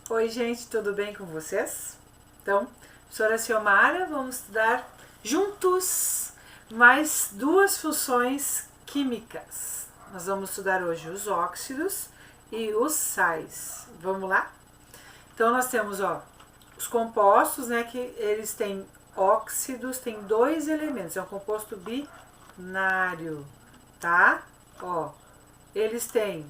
Oi, gente, tudo bem com vocês? Então, professora Ciomara, vamos estudar juntos mais duas funções químicas. Nós vamos estudar hoje os óxidos e os sais. Vamos lá? Então, nós temos, os compostos, né, que eles têm óxidos, tem dois elementos, é um composto binário, tá? Eles têm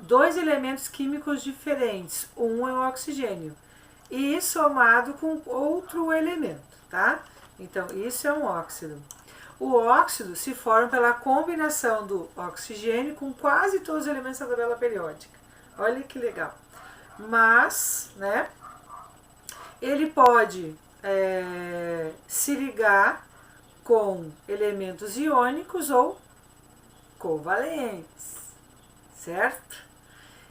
dois elementos químicos diferentes, um é o oxigênio, e somado com outro elemento, tá? Então, isso é um óxido. O óxido se forma pela combinação do oxigênio com quase todos os elementos da tabela periódica. Olha que legal. Mas, né, ele pode se ligar com elementos iônicos ou covalentes, certo?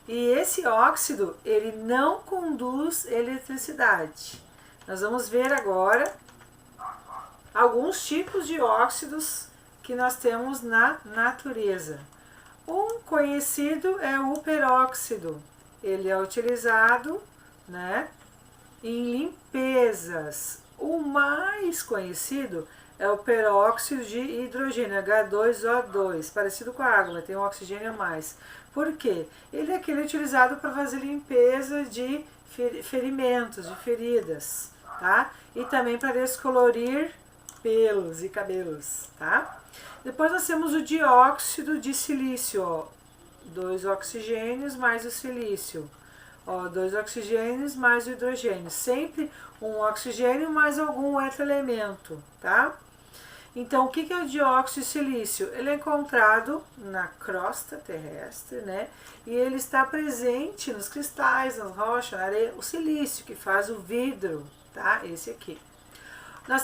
E esse óxido, ele não conduz eletricidade. Nós vamos ver agora alguns tipos de óxidos que nós temos na natureza. Um conhecido é o peróxido. Ele é utilizado, né, em limpezas. O mais conhecido é o peróxido de hidrogênio, H2O2, parecido com a água, mas tem um oxigênio a mais. Por quê? Ele é aquele utilizado para fazer limpeza de ferimentos, de feridas, tá? E também para descolorir pelos e cabelos, tá? Depois nós temos o dióxido de silício, dois oxigênios mais o silício. Dois oxigênios mais o hidrogênio. Sempre um oxigênio mais algum outro elemento, tá? Então, o que é o dióxido de silício? Ele é encontrado na crosta terrestre, né? E ele está presente nos cristais, nas rochas, na areia. O silício, que faz o vidro, tá? Esse aqui. Nós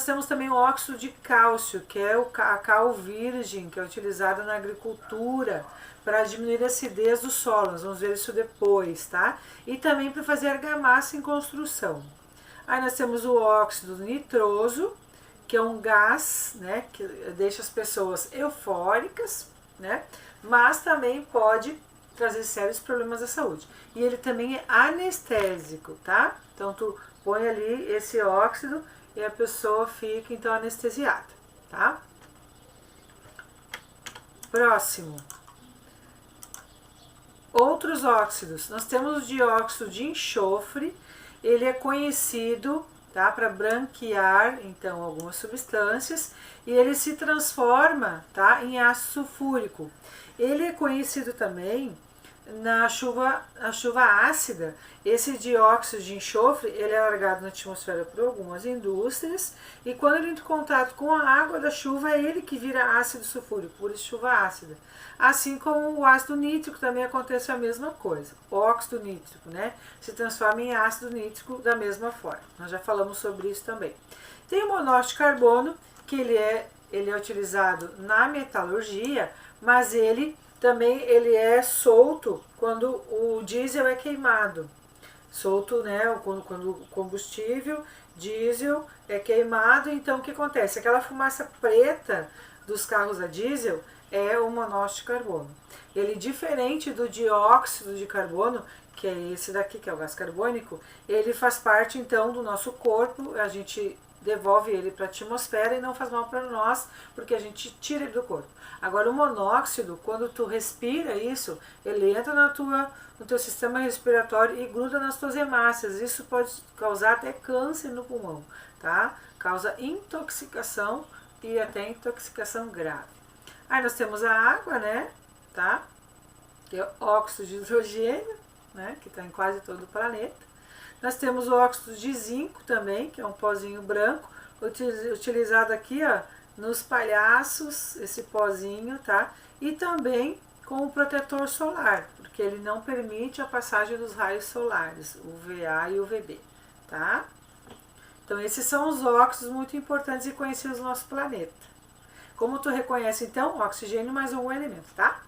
temos também o óxido de cálcio, que é o cal virgem, que é utilizado na agricultura para diminuir a acidez do solo. Nós vamos ver isso depois, tá? E também para fazer argamassa em construção. Aí nós temos o óxido nitroso, que é um gás, né, que deixa as pessoas eufóricas, né? Mas também pode trazer sérios problemas à saúde. E ele também é anestésico, tá? Então tu põe ali esse óxido e a pessoa fica então anestesiada, tá? Próximo. Outros óxidos. Nós temos o dióxido de enxofre. Ele é conhecido, tá, para branquear então algumas substâncias e ele se transforma, tá, em ácido sulfúrico. Ele é conhecido também na chuva ácida. Esse dióxido de enxofre, ele é largado na atmosfera por algumas indústrias e quando ele entra em contato com a água da chuva, é ele que vira ácido sulfúrico, por isso chuva ácida. Assim como o ácido nítrico também acontece a mesma coisa. O óxido nítrico, né, se transforma em ácido nítrico da mesma forma. Nós já falamos sobre isso também. Tem o monóxido de carbono, que ele é utilizado na metalurgia, mas ele também é solto quando o diesel é queimado. Solto, né, quando o combustível diesel é queimado, então o que acontece? Aquela fumaça preta dos carros a diesel é o monóxido de carbono. Ele, diferente do dióxido de carbono, que é esse daqui, que é o gás carbônico, ele faz parte então do nosso corpo, a gente devolve ele para a atmosfera e não faz mal para nós, porque a gente tira ele do corpo. Agora o monóxido, quando tu respira isso, ele entra no teu sistema respiratório e gruda nas tuas hemácias. Isso pode causar até câncer no pulmão, tá? Causa intoxicação e até intoxicação grave. Aí nós temos a água, né, tá? Que é óxido de hidrogênio, né, que está em quase todo o planeta. Nós temos o óxido de zinco também, que é um pozinho branco, utilizado aqui, nos palhaços, esse pozinho, tá? E também como protetor solar, porque ele não permite a passagem dos raios solares, o UVA e o UVB, tá? Então esses são os óxidos muito importantes e conhecidos no nosso planeta. Como tu reconhece então? Oxigênio mais um elemento, tá?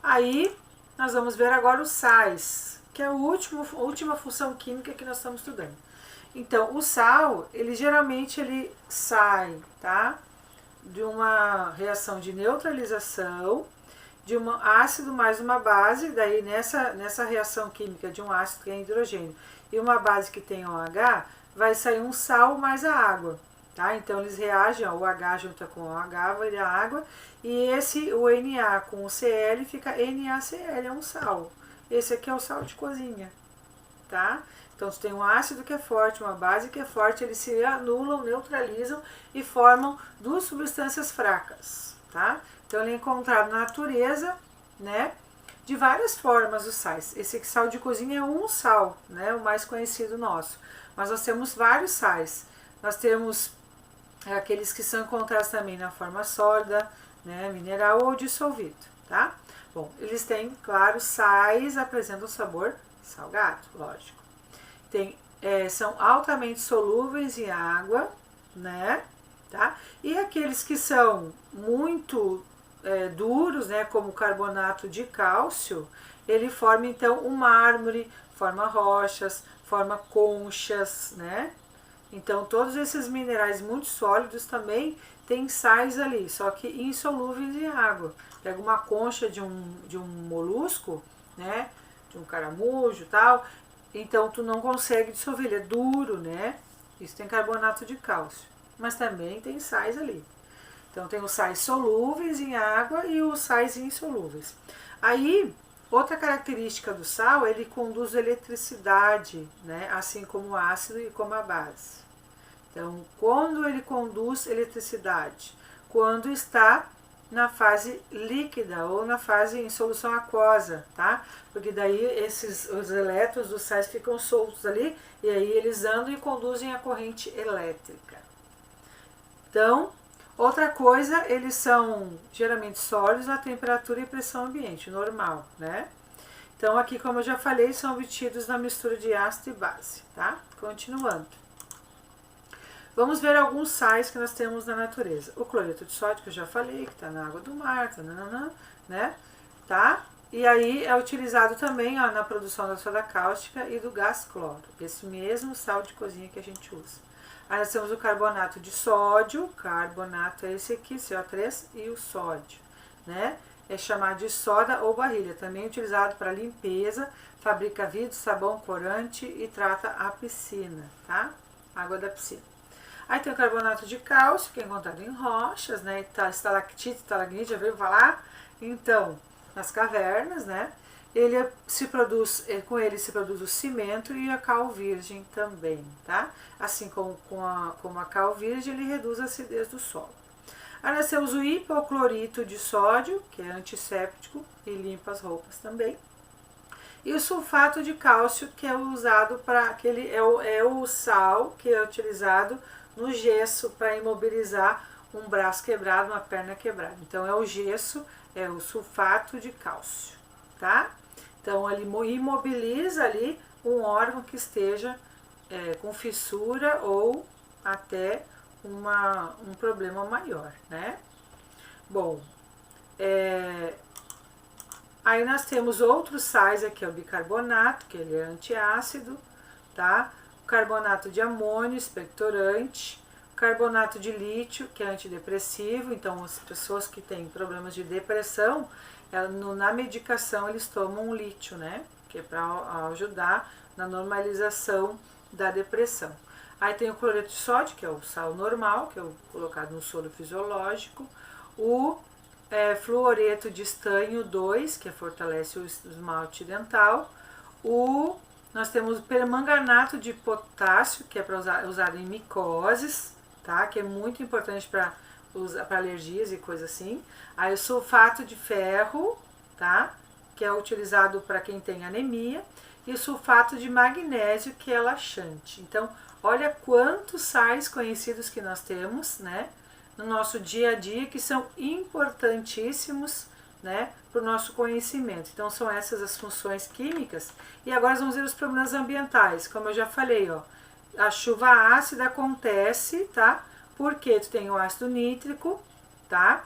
Aí nós vamos ver agora os sais, que é a última função química que nós estamos estudando. Então, o sal, ele geralmente sai, tá, de uma reação de neutralização de um ácido mais uma base, daí nessa reação química de um ácido que é hidrogênio e uma base que tem OH, vai sair um sal mais a água, tá? Então eles reagem, ó, o H junta com o OH, vai dar água, e o Na com o Cl fica NaCl, é um sal. Esse aqui é o sal de cozinha, tá? Então você tem um ácido que é forte, uma base que é forte, eles se anulam, neutralizam e formam duas substâncias fracas, tá? Então ele é encontrado na natureza, né, de várias formas os sais. Esse sal de cozinha é um sal, né, o mais conhecido nosso. Mas nós temos vários sais. Nós temos aqueles que são encontrados também na forma sólida, né, mineral ou dissolvido, tá? Bom, eles têm, claro, sais apresentam sabor salgado, lógico. São altamente solúveis em água, né, tá? E aqueles que são muito duros, né, como o carbonato de cálcio, ele forma então um mármore, forma rochas, forma conchas, né? Então todos esses minerais muito sólidos também têm sais ali, só que insolúveis em água. Pega uma concha de um molusco, né, de um caramujo e tal, então tu não consegue dissolver, ele é duro, né? Isso tem carbonato de cálcio, mas também tem sais ali. Então tem os sais solúveis em água e os sais insolúveis. Aí, outra característica do sal, ele conduz eletricidade, né? Assim como o ácido e como a base. Então, quando ele conduz eletricidade? Quando está na fase líquida ou na fase em solução aquosa, tá? Porque daí os elétrons dos sais ficam soltos ali e aí eles andam e conduzem a corrente elétrica. Então, outra coisa, eles são geralmente sólidos a temperatura e pressão ambiente, normal, né? Então aqui, como eu já falei, são obtidos na mistura de ácido e base, tá? Continuando. Vamos ver alguns sais que nós temos na natureza. O cloreto de sódio, que eu já falei, que está na água do mar, né? Tá? E aí é utilizado também, ó, na produção da soda cáustica e do gás cloro. Esse mesmo sal de cozinha que a gente usa. Aí nós temos o carbonato de sódio, carbonato é esse aqui, CO3, e o sódio, né? É chamado de soda ou barrilha, também utilizado para limpeza, fabrica vidro, sabão, corante e trata a piscina, tá? Água da piscina. Aí tem o carbonato de cálcio, que é encontrado em rochas, né? Estalactite, estalagmite, já veio falar? Então, nas cavernas, né? Com ele se produz o cimento e a cal virgem também, tá? Assim como a cal virgem, ele reduz a acidez do solo. Aí nós temos o hipoclorito de sódio, que é antisséptico e limpa as roupas também. E o sulfato de cálcio, que é usado para é o sal que é utilizado no gesso para imobilizar um braço quebrado, uma perna quebrada. Então é o gesso, é o sulfato de cálcio, tá? Então ele imobiliza ali um órgão que esteja com fissura ou até um problema maior, né? Bom, aí nós temos outros sais aqui, o bicarbonato, que ele é antiácido, tá? O carbonato de amônio, expectorante, o carbonato de lítio, que é antidepressivo, então as pessoas que têm problemas de depressão, na medicação eles tomam lítio, né? Que é para ajudar na normalização da depressão. Aí tem o cloreto de sódio, que é o sal normal, que é colocado no soro fisiológico, o fluoreto de estanho 2, que fortalece o esmalte dental, nós temos o permanganato de potássio, que é para usar em micoses, tá? Que é muito importante para alergias e coisa assim. Aí o sulfato de ferro, tá? Que é utilizado para quem tem anemia. E o sulfato de magnésio, que é laxante. Então, olha quantos sais conhecidos que nós temos, né? No nosso dia a dia, que são importantíssimos, né, para o nosso conhecimento. Então são essas as funções químicas. E agora vamos ver os problemas ambientais. Como eu já falei, ó, a chuva ácida acontece, tá? Porque tu tem o ácido nítrico, tá?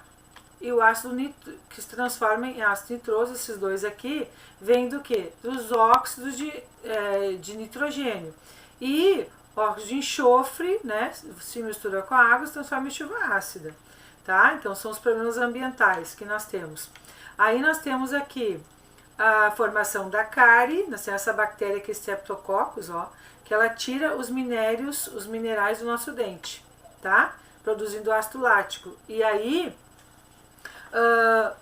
E o ácido nítrico que se transforma em ácido nitroso, esses dois aqui, vem do que? Dos óxidos de nitrogênio. E óxido de enxofre, né, se mistura com a água, se transforma em chuva ácida, tá? Então são os problemas ambientais que nós temos. Aí nós temos aqui a formação da cárie, nós temos essa bactéria que é Streptococcus, ó, que ela tira os minerais do nosso dente, tá? Produzindo ácido lático. E aí,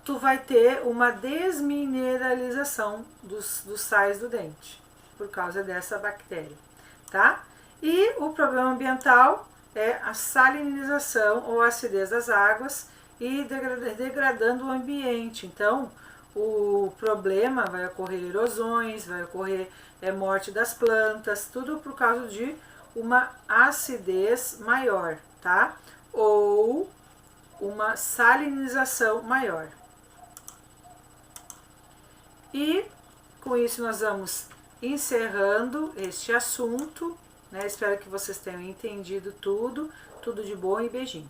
tu vai ter uma desmineralização dos sais do dente, por causa dessa bactéria, tá? E o problema ambiental é a salinização ou acidez das águas e degradando o ambiente. Então, o problema vai ocorrer erosões, vai ocorrer morte das plantas, tudo por causa de uma acidez maior, tá? Ou uma salinização maior. E com isso nós vamos encerrando este assunto, né? Espero que vocês tenham entendido tudo. Tudo de bom e beijinho.